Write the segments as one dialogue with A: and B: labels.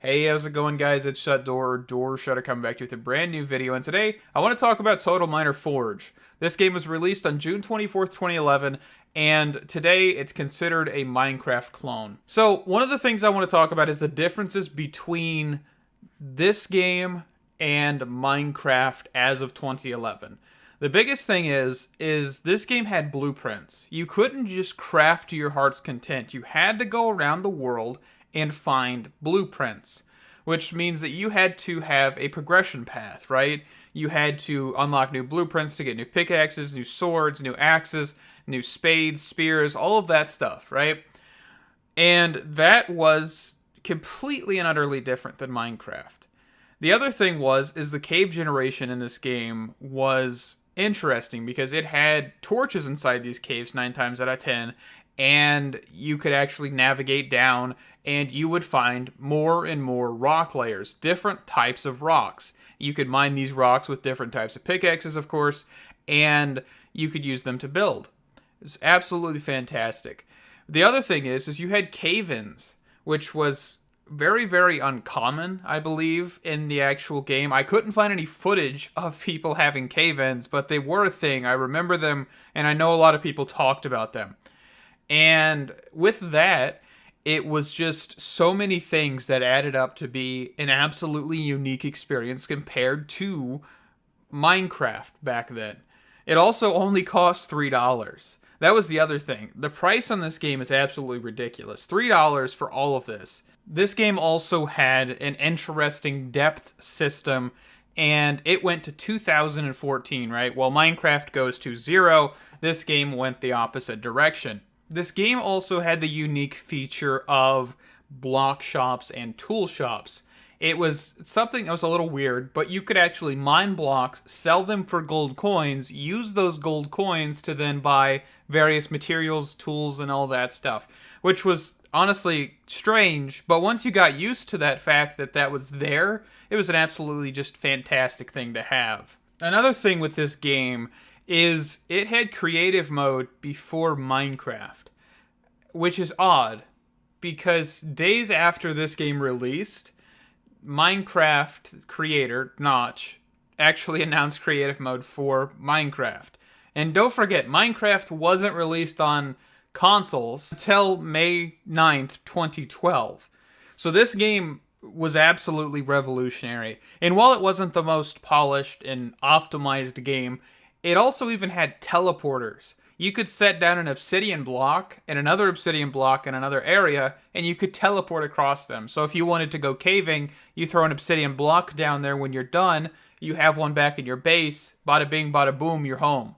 A: Hey, how's it going, guys? It's Door Shutter coming back to you with a brand new video, and today I want to talk about Total Miner Forge. This game was released on June 24th, 2011, and today it's considered a Minecraft clone. So, one of the things I want to talk about is the differences between this game and Minecraft as of 2011. The biggest thing is this game had blueprints. You couldn't just craft to your heart's content. You had to go around the world and find blueprints, which means that you had to have a progression path, right? You had to unlock new blueprints to get new pickaxes, new swords, new axes, new spades, spears, all of that stuff, right? And that was completely and utterly different than Minecraft. The other thing is the cave generation in this game was interesting because it had torches inside these caves 9 times out of 10, and you could actually navigate down and you would find more and more rock layers, different types of rocks. You could mine these rocks with different types of pickaxes, of course, and you could use them to build. It's absolutely fantastic. The other thing is you had cave-ins, which was very, very uncommon, I believe, in the actual game. I couldn't find any footage of people having cave-ins, but they were a thing. I remember them, and I know a lot of people talked about them. And with that, it was just so many things that added up to be an absolutely unique experience compared to Minecraft back then. It also only cost $3. That was the other thing. The price on this game is absolutely ridiculous. $3 for all of this. This game also had an interesting depth system, and it went to 2014, right? While Minecraft goes to 0, this game went the opposite direction. This game also had the unique feature of block shops and tool shops. It was something that was a little weird, but you could actually mine blocks, sell them for gold coins, use those gold coins to then buy various materials, tools, and all that stuff, which was honestly strange, but once you got used to that fact that that was there, it was an absolutely just fantastic thing to have. Another thing with this game is it had creative mode before Minecraft, which is odd because days after this game released, Minecraft creator Notch actually announced creative mode for Minecraft. And don't forget, Minecraft wasn't released on consoles until May 9th, 2012. So this game was absolutely revolutionary. And while it wasn't the most polished and optimized game, it also even had teleporters. You could set down an obsidian block and another obsidian block in another area, and you could teleport across them. So if you wanted to go caving, you throw an obsidian block down there. When you're done, you have one back in your base. Bada bing, bada boom, you're home.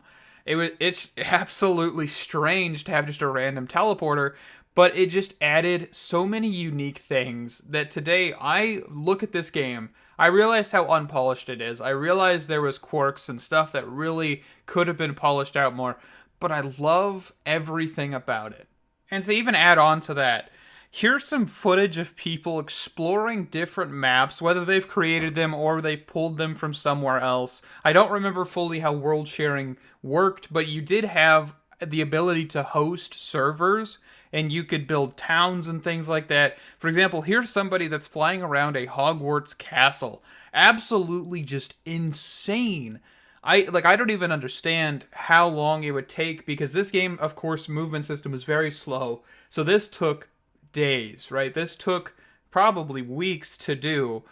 A: It's absolutely strange to have just a random teleporter, but it just added so many unique things that today I look at this game, I realized how unpolished it is. I realized there was quirks and stuff that really could have been polished out more, but I love everything about it. And to even add on to that, here's some footage of people exploring different maps, whether they've created them or they've pulled them from somewhere else. I don't remember fully how world sharing worked, but you did have the ability to host servers, and you could build towns and things like that. For example, here's somebody that's flying around a Hogwarts castle. Absolutely just insane. I don't even understand how long it would take, because this game, of course, movement system is very slow. So this took days, right? This took probably weeks to do.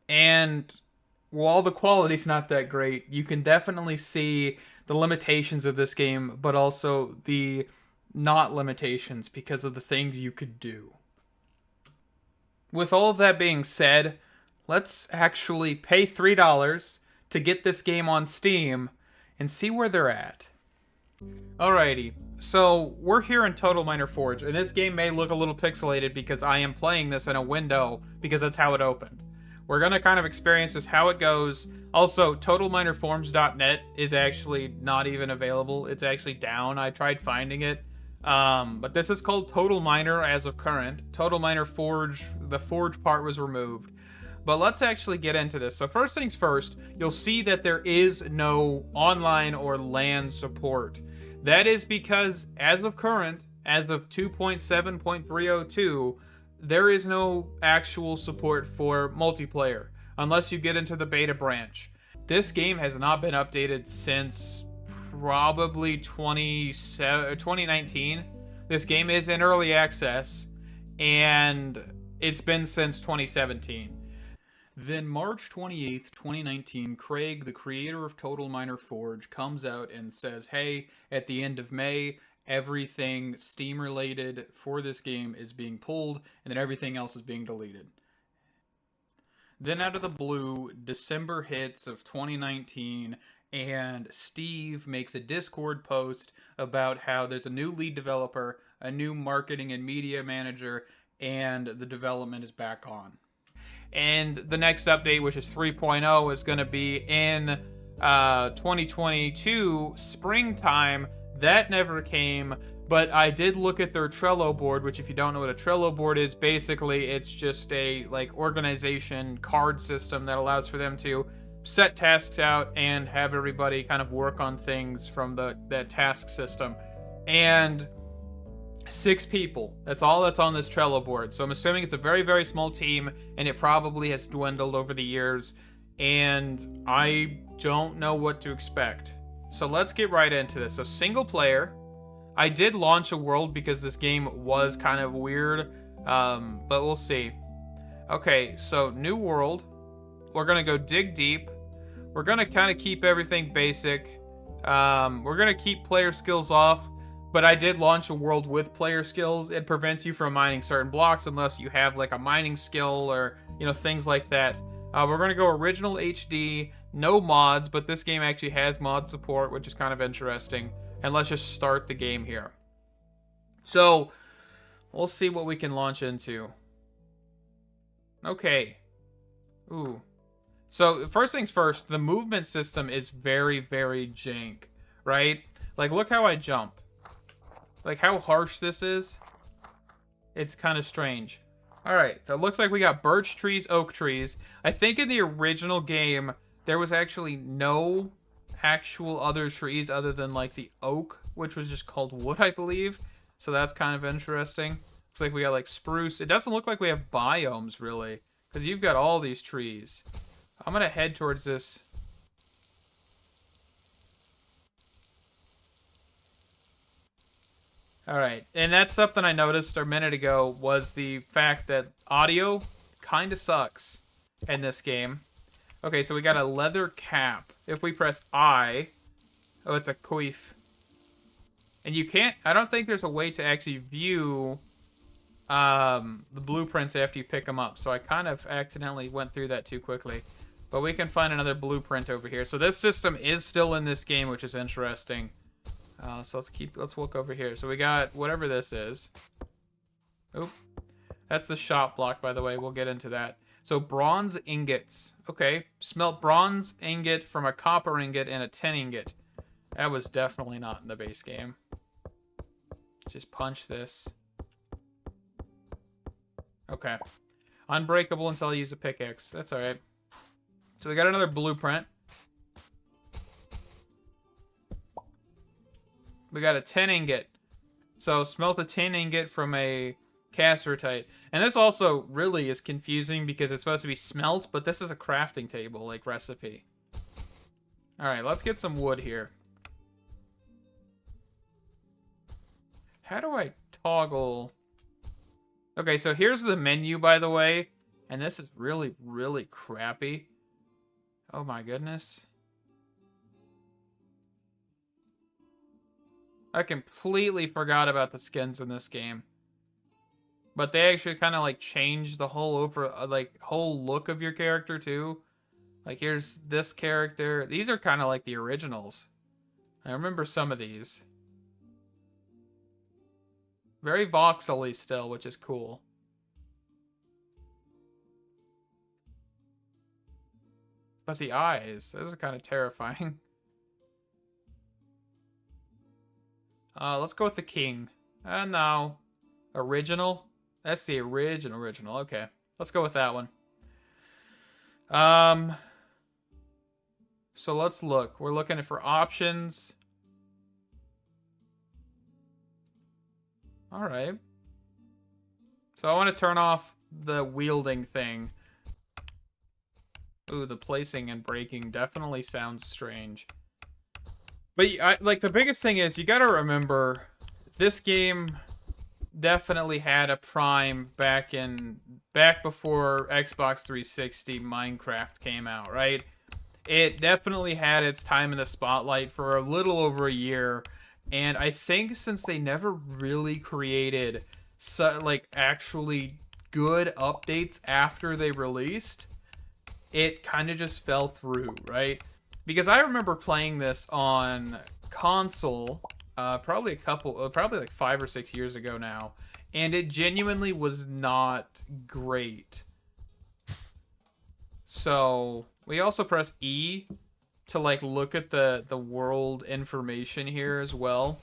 A: And while the quality's not that great, you can definitely see the limitations of this game, but also the not limitations because of the things you could do. With all of that being said, let's actually pay $3 to get this game on Steam and see where they're at. Alrighty, so we're here in Total Miner Forge, and this game may look a little pixelated because I am playing this in a window because that's how it opened. We're going to kind of experience just how it goes. Also, TotalMinerForms.net is actually not even available. It's actually down. I tried finding it. But this is called Total Miner as of current. Total Miner Forge, the Forge part was removed. But let's actually get into this. So first things first, you'll see that there is no online or LAN support. That is because as of current, as of 2.7.302, there is no actual support for multiplayer unless you get into the beta branch. This game has not been updated since probably 2019. This game is in early access, and it's been since 2017. Then March 28th, 2019, Craig, the creator of Total Miner Forge, comes out and says, hey, at the end of May, everything Steam related for this game is being pulled, and then everything else is being deleted. Then out of the blue, December hits of 2019, and Steve makes a Discord post about how there's a new lead developer, a new marketing and media manager, and the development is back on. And the next update, which is 3.0, is going to be in 2022 springtime. That never came, but I did look at their Trello board, which if you don't know what a Trello board is, basically it's just a like organization card system that allows for them to set tasks out and have everybody kind of work on things from that task system. And 6 people. That's all that's on this Trello board. So I'm assuming it's a very, very small team, and it probably has dwindled over the years, and I don't know what to expect. So let's get right into this. So single player. I did launch a world because this game was kind of weird, but we'll see. Okay, so new world. We're going to go dig deep. We're going to kind of keep everything basic. We're going to keep player skills off. But I did launch a world with player skills. It prevents you from mining certain blocks unless you have like a mining skill or, you know, things like that. We're going to go original HD, no mods, but this game actually has mod support, which is kind of interesting. And let's just start the game here. So, we'll see what we can launch into. Okay. Ooh. So, first things first, the movement system is very, very jank, right? Like, look how I jump. Like, how harsh this is. It's kind of strange. Alright, so it looks like we got birch trees, oak trees. I think in the original game, there was actually no actual other trees other than, like, the oak, which was just called wood, I believe. So that's kind of interesting. Looks like we got, like, spruce. It doesn't look like we have biomes, really, because you've got all these trees. I'm going to head towards this. Alright, and that's something I noticed a minute ago, was the fact that audio kind of sucks in this game. Okay, so we got a leather cap. If we press I... Oh, it's a coif. And you can't... I don't think there's a way to actually view the blueprints after you pick them up, so I kind of accidentally went through that too quickly. But we can find another blueprint over here. So this system is still in this game, which is interesting. So let's look over here. So we got whatever this is. Oop. That's the shop block, by the way. We'll get into that. So bronze ingots. Okay. Smelt bronze ingot from a copper ingot and a tin ingot. That was definitely not in the base game. Just punch this. Okay. Unbreakable until I use a pickaxe. That's alright. So we got another blueprint. We got a tin ingot. So smelt a tin ingot from a cassiterite. And this also really is confusing because it's supposed to be smelt, but this is a crafting table, like recipe. Alright, let's get some wood here. How do I toggle? Okay, so here's the menu, by the way. And this is really, really crappy. Oh my goodness. I completely forgot about the skins in this game. But they actually kind of like change the whole whole look of your character too. Like here's this character. These are kind of like the originals. I remember some of these. Very voxely still, which is cool. But the eyes, those are kind of terrifying. Let's go with the king. No. Original? That's the original. Okay. Let's go with that one. So let's look. We're looking for options. Alright. So I want to turn off the wielding thing. Ooh, the placing and breaking definitely sounds strange. But like the biggest thing is you got to remember this game definitely had a prime back before Xbox 360 Minecraft came out, right? It definitely had its time in the spotlight for a little over a year, and I think since they never really created like actually good updates after they released, it kind of just fell through, right? Because I remember playing this on console, probably probably like 5 or 6 years ago now, and it genuinely was not great. So we also press E to like look at the world information here as well,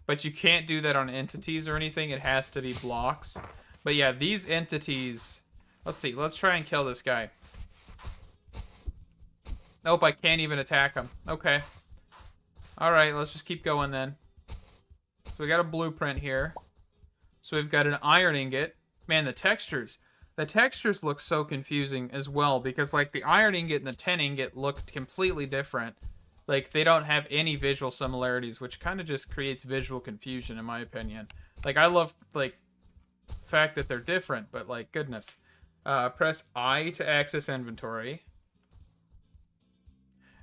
A: but you can't do that on entities or anything. It has to be blocks. But yeah, these entities. Let's see. Let's try and kill this guy. Nope, I can't even attack him. Okay. Alright, let's just keep going then. So we got a blueprint here. So we've got an iron ingot. Man, the textures. The textures look so confusing as well because, like, the iron ingot and the tin ingot look completely different. Like, they don't have any visual similarities, which kind of just creates visual confusion, in my opinion. Like, I love, like, the fact that they're different, but, like, goodness. Press I to access inventory.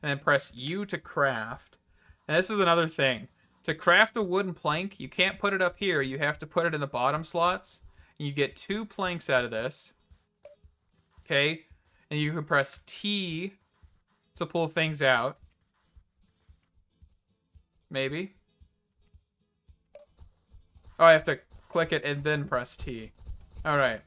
A: And then press U to craft. And this is another thing. To craft a wooden plank, you can't put it up here. You have to put it in the bottom slots. And you get 2 planks out of this. Okay? And you can press T to pull things out. Maybe. Oh, I have to click it and then press T. Alright.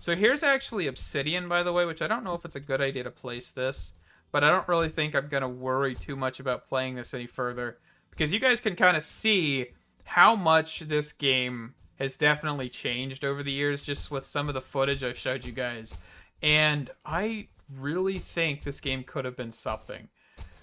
A: So here's actually obsidian, by the way, which I don't know if it's a good idea to place this. But I don't really think I'm going to worry too much about playing this any further. Because you guys can kind of see how much this game has definitely changed over the years, just with some of the footage I've showed you guys. And I really think this game could have been something.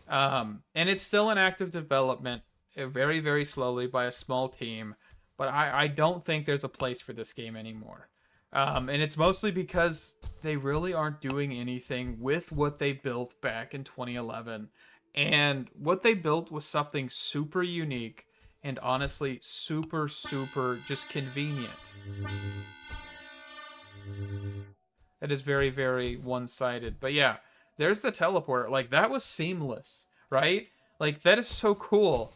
A: And it's still in active development, very, very slowly by a small team. But I don't think there's a place for this game anymore. And it's mostly because they really aren't doing anything with what they built back in 2011. And what they built was something super unique and honestly super, super just convenient. That is very, very one-sided. But yeah, there's the teleporter. Like, that was seamless, right? Like, that is so cool.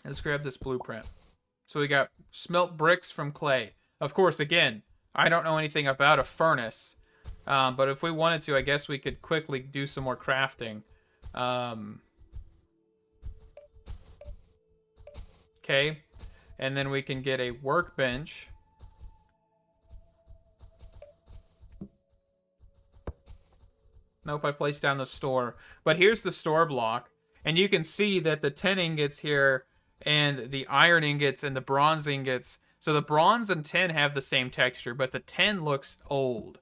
A: Let's grab this blueprint. So we got smelt bricks from clay. Of course, again, I don't know anything about a furnace. But if we wanted to, I guess we could quickly do some more crafting. Okay. And then we can get a workbench. Nope, I placed down the store. But here's the store block. And you can see that the tin ingots here and the iron ingots and the bronze ingots. So the bronze and tin have the same texture, but the tin looks old.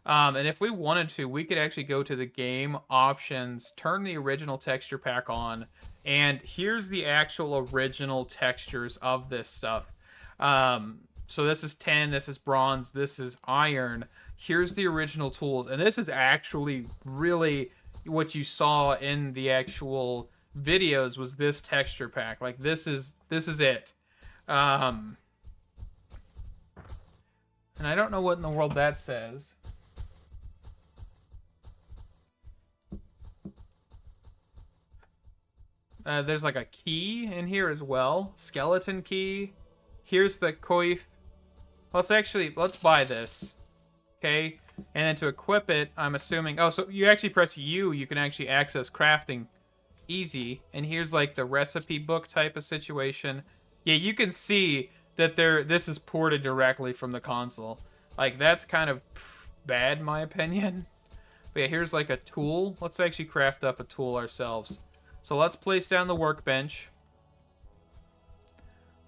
A: And if we wanted to, we could actually go to the game options, turn the original texture pack on, and here's the actual original textures of this stuff. So this is tin, this is bronze, this is iron. Here's the original tools, and this is actually really what you saw in the actual videos was this texture pack. Like this is it. And I don't know what in the world that says. There's like a key in here as well. Skeleton key. Here's the coif. Let's buy this. Okay. And then to equip it, I'm assuming... Oh, so you actually press U, you can actually access crafting easy. And here's like the recipe book type of situation. Yeah, you can see that this is ported directly from the console. Like, that's kind of bad in my opinion. But yeah, here's like a tool. Let's actually craft up a tool ourselves. So let's place down the workbench.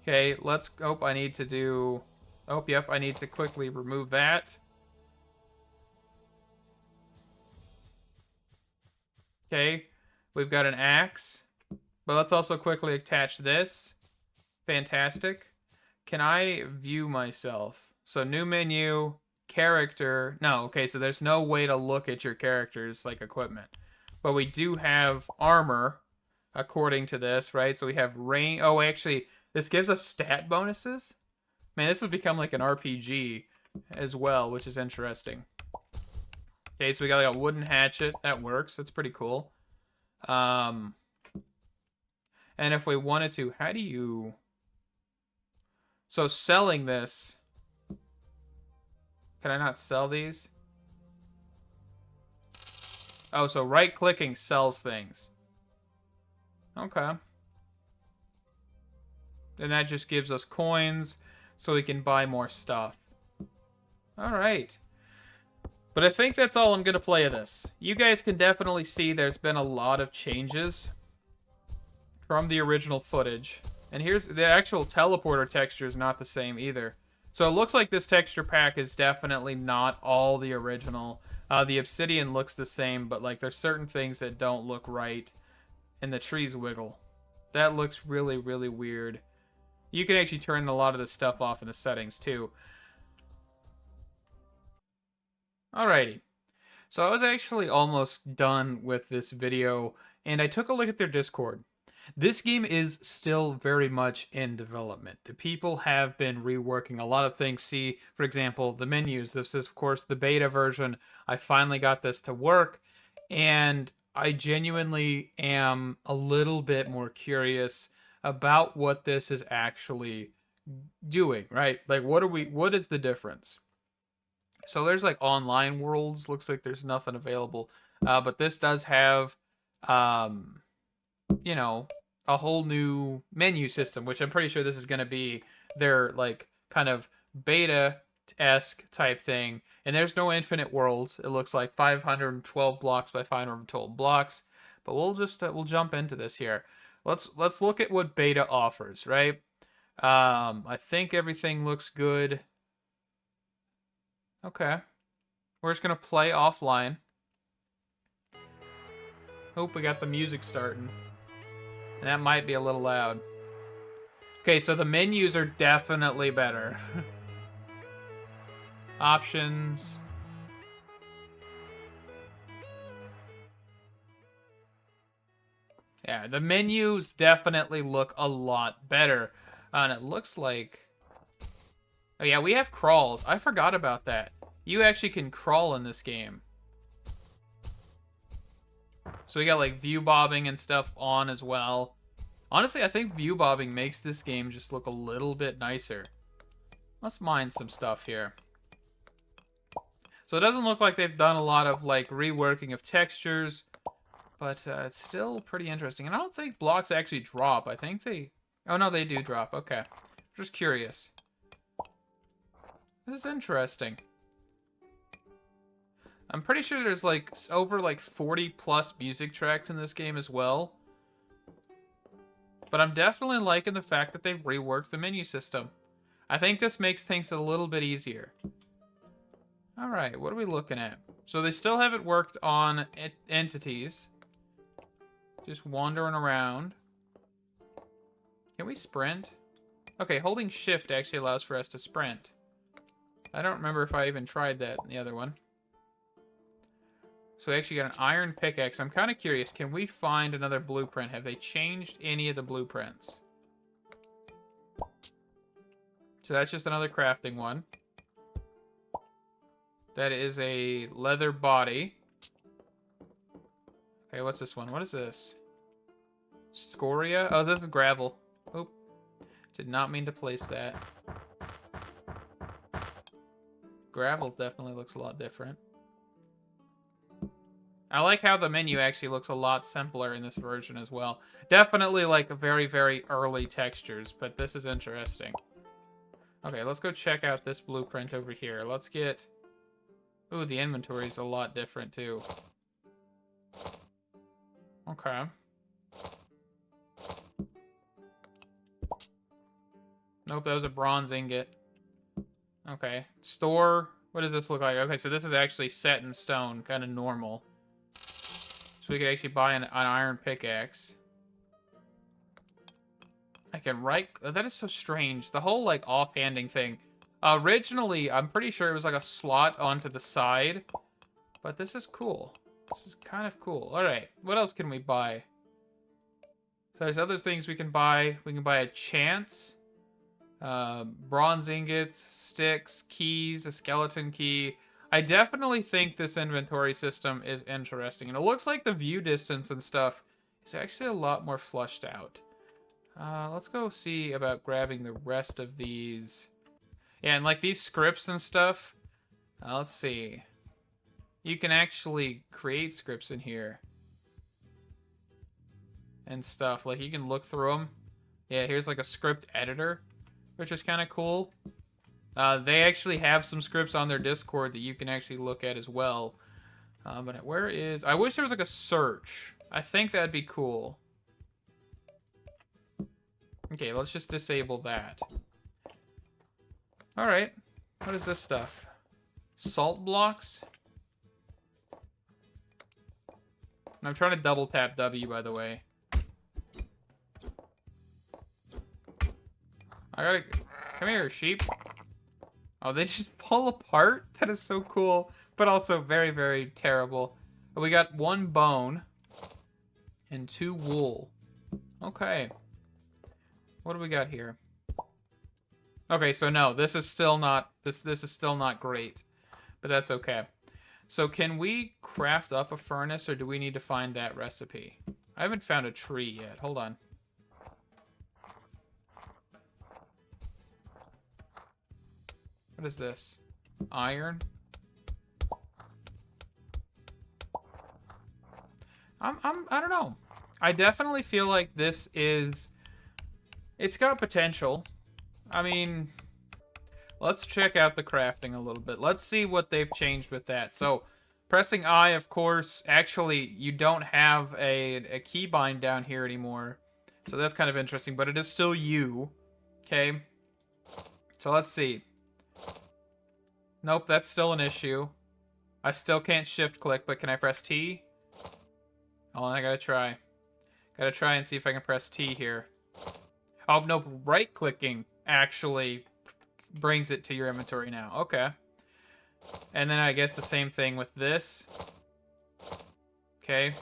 A: Okay, let's... Oh, I need to do... Oh, yep, I need to quickly remove that. Okay, we've got an axe. But let's also quickly attach this. Fantastic. can I view myself? So new menu, character. No, okay, so there's no way to look at your character's like equipment. But we do have armor according to this, right? So we have range. Oh, actually, this gives us stat bonuses. Man, this has become like an RPG as well, which is interesting. Okay, so we got like a wooden hatchet. That works. That's pretty cool. And if we wanted to, how do you... So selling this... Can I not sell these? Oh, so right-clicking sells things. Okay. And that just gives us coins so we can buy more stuff. Alright. But I think that's all I'm going to play of this. You guys can definitely see there's been a lot of changes from the original footage. And here's the actual teleporter texture is not the same either. So it looks like this texture pack is definitely not all the original. The obsidian looks the same, but like there's certain things that don't look right. And the trees wiggle. That looks really, really weird. You can actually turn a lot of this stuff off in the settings too. Alrighty. So I was actually almost done with this video, and I took a look at their Discord. This game is still very much in development. The people have been reworking a lot of things. See, for example, the menus. This is, of course, the beta version. I finally got this to work, and I genuinely am a little bit more curious about what this is actually doing, right? Like, what is the difference? So there's like online worlds. Looks like there's nothing available. But this does have, you know, a whole new menu system, which I'm pretty sure this is going to be their like kind of beta-esque type thing. And there's no infinite worlds. It looks like 512 blocks by 512 blocks. But we'll just we'll jump into this here. Let's look at what beta offers, right? I think everything looks good. Okay. We're just going to play offline. Hope we got the music starting. And that might be a little loud. Okay, so the menus are definitely better. Options. Yeah, the menus definitely look a lot better. And it looks like... Oh yeah, we have crawls. I forgot about that. You actually can crawl in this game. So we got like view bobbing and stuff on as well. Honestly, I think view bobbing makes this game just look a little bit nicer. Let's mine some stuff here. So it doesn't look like they've done a lot of like reworking of textures, but it's still pretty interesting. And I don't think blocks actually drop. I think they... Oh no, they do drop. Okay. Just curious. This is interesting. I'm pretty sure there's like over like 40 plus music tracks in this game as well. But I'm definitely liking the fact that they've reworked the menu system. I think this makes things a little bit easier. Alright, what are we looking at? So they still haven't worked on entities. Just wandering around. Can we sprint? Okay, holding shift actually allows for us to sprint. I don't remember if I even tried that in the other one. So we actually got an iron pickaxe. I'm kind of curious. Can we find another blueprint? Have they changed any of the blueprints? So that's just another crafting one. That is a leather body. Okay, what's this one? What is this? Scoria? Oh, this is gravel. Oh, did not mean to place that. Gravel definitely looks a lot different. I like how the menu actually looks a lot simpler in this version as well. Definitely like very, very early textures, but this is interesting. Okay, let's go check out this blueprint over here. Let's get... Ooh, the inventory is a lot different too. Okay. Nope, that was a bronze ingot. Okay. Store. What does this look like? Okay, so this is actually set in stone, kind of normal. So we could actually buy an iron pickaxe. I can right... That is so strange. The whole, like, offhanding thing. Originally, I'm pretty sure it was like a slot onto the side. But this is cool. This is kind of cool. Alright, what else can we buy? So there's other things we can buy. We can buy a chance. Bronze ingots, sticks, keys, a skeleton key. I definitely think this inventory system is interesting. And it looks like the view distance and stuff is actually a lot more flushed out. Let's go see about grabbing the rest of these. Yeah, and like these scripts and stuff. Let's see. You can actually create scripts in here. And stuff. Like, you can look through them. Yeah, here's like a script editor, which is kind of cool. They actually have some scripts on their Discord that you can actually look at as well. But where is... I wish there was like a search. I think that'd be cool. Okay, let's just disable that. Alright. What is this stuff? Salt blocks? I'm trying to double tap W, by the way. I gotta... Come here, sheep. Oh, they just pull apart? That is so cool. But also very, very terrible. We got 1 bone. And 2 wool. Okay. What do we got here? Okay, so no, this is still not... This is still not great. But that's okay. So can we craft up a furnace, or do we need to find that recipe? I haven't found a tree yet. Hold on. What is this? Iron? I don't know. I definitely feel like this is... It's got potential. I mean... Let's check out the crafting a little bit. Let's see what they've changed with that. So, pressing I, of course, actually, you don't have a keybind down here anymore. So that's kind of interesting, but it is still U. Okay? So let's see. Nope, that's still an issue. I still can't shift click, but can I press T? Hold on, I gotta try. Gotta try and see if I can press T here. Oh, nope, right clicking actually brings it to your inventory now. Okay. And then I guess the same thing with this. Okay.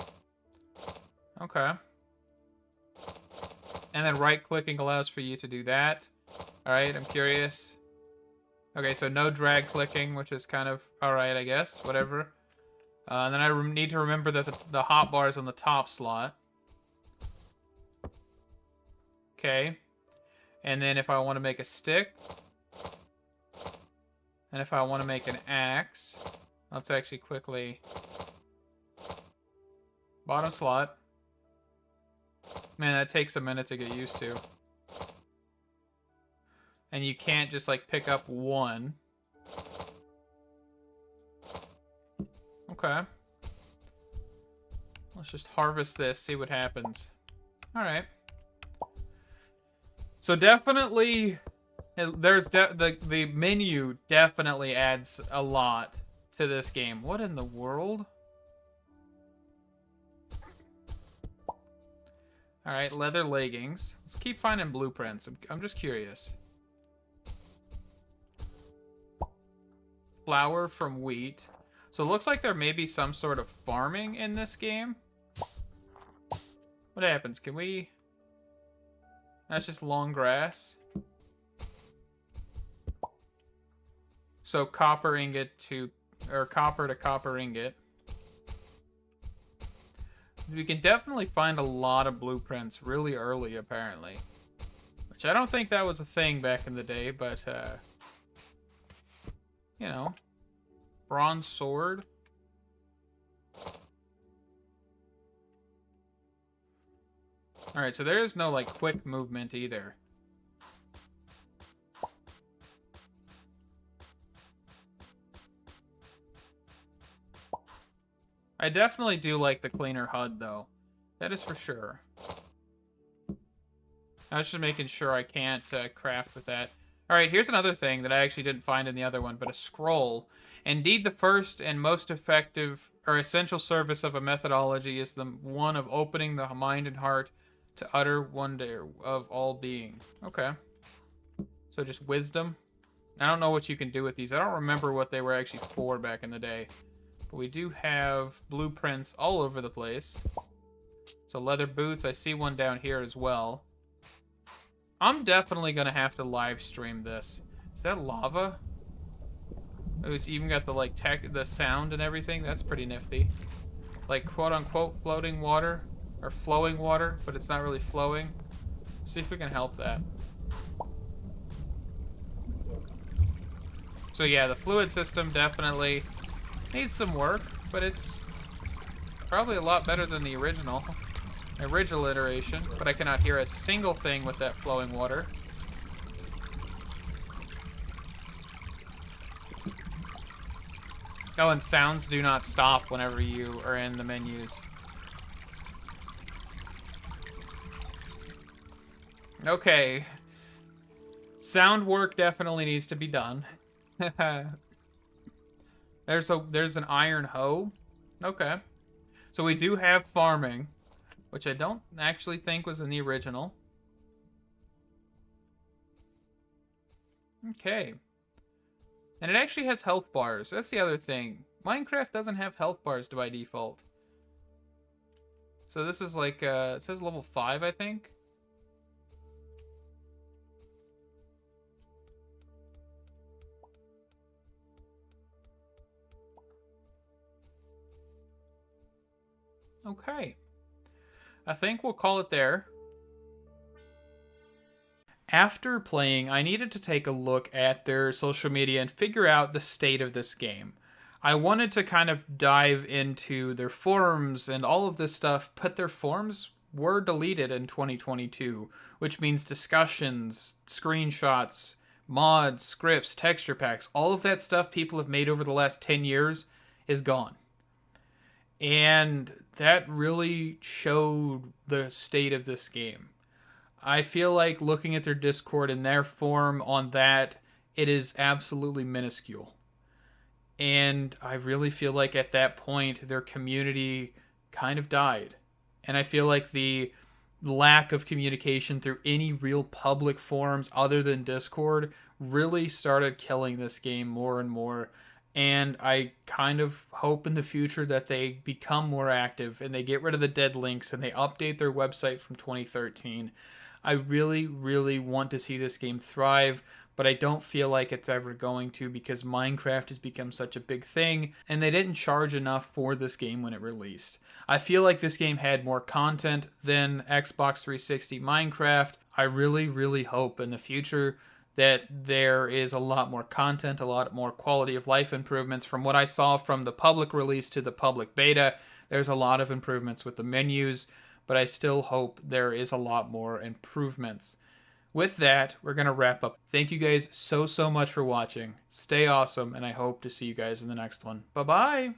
A: Okay. And then right clicking allows for you to do that. Alright, I'm curious. Okay, so no drag clicking, which is kind of alright, I guess. Whatever. And then I need to remember that the hotbar is on the top slot. Okay. And then if I want to make a stick. And if I want to make an axe. Let's actually quickly... Bottom slot. Man, that takes a minute to get used to. And you can't just, like, pick up one. Okay. Let's just harvest this, see what happens. Alright. So definitely, there's the menu definitely adds a lot to this game. What in the world? Alright, leather leggings. Let's keep finding blueprints. I'm just curious. Flour from wheat. So it looks like there may be some sort of farming in this game. What happens? Can we... That's just long grass. So copper ingot to... Or copper to copper ingot. We can definitely find a lot of blueprints really early, apparently. Which I don't think that was a thing back in the day, but... you know, bronze sword. Alright, so there is no, like, quick movement either. I definitely do like the cleaner HUD, though. That is for sure. I was just making sure I can't craft with that. Alright, here's another thing that I actually didn't find in the other one, but a scroll. Indeed, the first and most effective or essential service of a methodology is the one of opening the mind and heart To utter wonder of all being. Okay. So just wisdom. I don't know what you can do with these. I don't remember what they were actually for back in the day. But we do have blueprints all over the place. So leather boots. I see one down here as well. I'm definitely going to have to live stream this. Is that lava? Oh, it's even got the, like, the sound and everything. That's pretty nifty. Like, quote-unquote floating water. Or flowing water, but it's not really flowing. See if we can help that. So yeah, the fluid system definitely needs some work, but it's probably a lot better than the original iteration, but I cannot hear a single thing with that flowing water. Oh, and sounds do not stop whenever you are in the menus. Okay. Sound work definitely needs to be done. There's an iron hoe. Okay. So we do have farming, which I don't actually think was in the original. Okay. And it actually has health bars. That's the other thing. Minecraft doesn't have health bars by default. So this is like, it says level 5, I think. Okay. I think we'll call it there. After playing, I needed to take a look at their social media and figure out the state of this game. I wanted to kind of dive into their forums and all of this stuff, but their forums were deleted in 2022, which means discussions, screenshots, mods, scripts, texture packs, all of that stuff people have made over the last 10 years is gone. And that really showed the state of this game. I feel like looking at their Discord and their forum on that, it is absolutely minuscule. And I really feel like at that point, their community kind of died. And I feel like the lack of communication through any real public forums other than Discord really started killing this game more and more. And I kind of hope in the future that they become more active and they get rid of the dead links and they update their website from 2013. I really, really want to see this game thrive, but I don't feel like it's ever going to because Minecraft has become such a big thing, and they didn't charge enough for this game when it released. I feel like this game had more content than Xbox 360 Minecraft. I really, really hope in the future that there is a lot more content, a lot more quality of life improvements. From what I saw from the public release to the public beta, there's a lot of improvements with the menus, but I still hope there is a lot more improvements. With that, we're going to wrap up. Thank you guys so much for watching. Stay awesome, and I hope to see you guys in the next one. Bye-bye!